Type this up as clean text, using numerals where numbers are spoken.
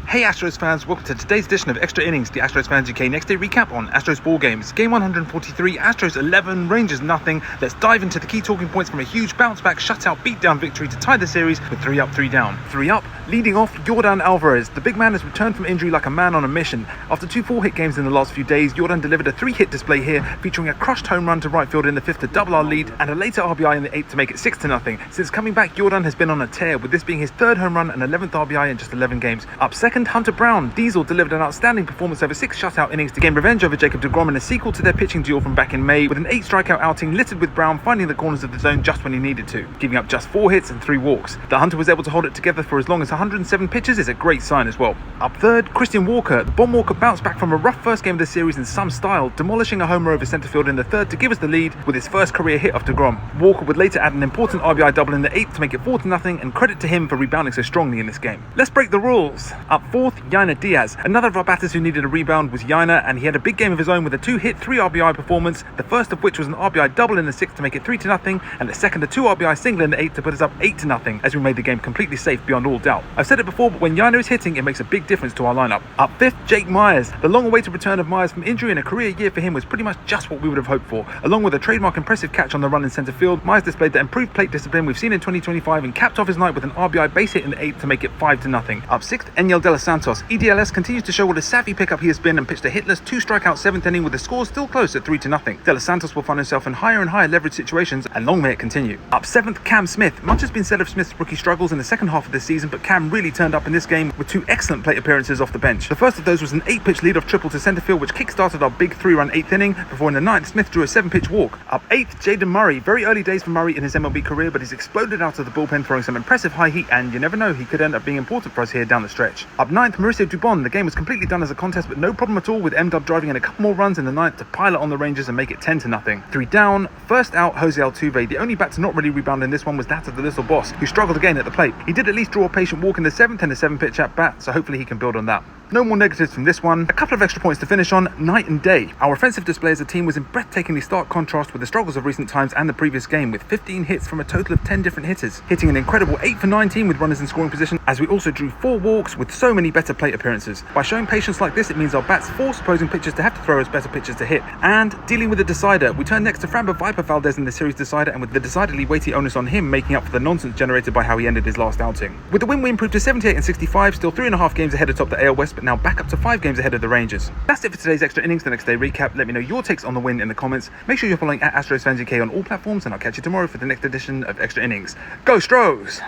Hey Astros fans, welcome to today's edition of Extra Innings, the Astros Fans UK next day recap on Astros ball games. Game 143, Astros 11, Rangers nothing. Let's dive into the key talking points from a huge bounce back shutout beatdown victory to tie the series with 3 up, 3 down. 3 up, leading off Yordan Alvarez. The big man has returned from injury like a man on a mission. After 2 4-hit games in the last few days, Yordan delivered a 3-hit display here, featuring a crushed home run to right field in the 5th to double our lead, and a later RBI in the 8th to make it 6-0. Since coming back, Yordan has been on a tear, with this being his 3rd home run and 11th RBI in just 11 games. Up second, Hunter Brown. Diesel delivered an outstanding performance over 6 shutout innings to gain revenge over Jacob DeGrom in a sequel to their pitching duel from back in May, with an 8 strikeout outing littered with Brown finding the corners of the zone just when he needed to, giving up just 4 hits and 3 walks. The Hunter was able to hold it together for as long as 107 pitches is a great sign as well. Up third, Christian Walker. The Bomb Walker bounced back from a rough first game of the series in some style, demolishing a homer over centre field in the 3rd to give us the lead with his first career hit off DeGrom. Walker would later add an important RBI double in the 8th to make it 4-0, and credit to him for rebounding so strongly in this game. Let's break the rules. Up 4th, Yordan Diaz. Another of our batters who needed a rebound was Yordan, and he had a big game of his own with a 2-hit, 3 RBI performance, the first of which was an RBI double in the 6th to make it 3-0, and the second a 2 RBI single in the 8th to put us up 8-0, as we made the game completely safe beyond all doubt. I've said it before, but when Yordan is hitting, it makes a big difference to our lineup. Up 5th, Jake Myers. The long-awaited return of Myers from injury in a career year for him was pretty much just what we would have hoped for. Along with a trademark impressive catch on the run in centre field, Myers displayed the improved plate discipline we've seen in 2025 and capped off his night with an RBI base hit in the 8th to make it 5-0. Up 6th, Enyel De Los Santos. EDLS continues to show what a savvy pickup he has been and pitched a hitless 2-strikeout 7th inning with the score still close at 3-0. De Los Santos will find himself in higher and higher leverage situations, and long may it continue. Up 7th, Cam Smith. Much has been said of Smith's rookie struggles in the second half of the season, but Cam really turned up in this game with 2 excellent plate appearances off the bench. The first of those was an 8-pitch leadoff triple to centre field, which kick-started our big 3-run 8th inning, before in the 9th, Smith drew a 7-pitch walk. Up 8th, Jaden Murray. Very early days for Murray in his MLB career, but he's exploded out of the bullpen, throwing some impressive high heat, and you never know, he could end up being important for us here down the stretch. Up 9th, Mauricio Dubon. The game was completely done as a contest, but no problem at all, with M-Dub driving in a couple more runs in the 9th to pile it on the Rangers and make it 10-0. 3 down, first out, Jose Altuve. The only bat to not really rebound in this one was that of the little boss, who struggled again at the plate. He did at least draw a patient walk in the 7th and a 7-pitch at bat, so hopefully he can build on that. No more negatives from this one. A couple of extra points to finish on. Night and day. Our offensive display as a team was in breathtakingly stark contrast with the struggles of recent times and the previous game, with 15 hits from a total of 10 different hitters, hitting an incredible 8 for 19 with runners in scoring position, as we also drew 4 walks with so many better plate appearances. By showing patience like this, it means our bats force opposing pitchers to have to throw us better pitches to hit. And dealing with the decider, we turn next to Framber Viper Valdez in the series decider, and with the decidedly weighty onus on him making up for the nonsense generated by how he ended his last outing. With the win, we improved to 78 and 65, still 3.5 games ahead atop the AL West, but now back up to 5 games ahead of the Rangers. That's it for today's Extra Innings, the next day recap. Let me know your takes on the win in the comments. Make sure you're following at Astros Fans UK on all platforms, and I'll catch you tomorrow for the next edition of Extra Innings. Go Stros!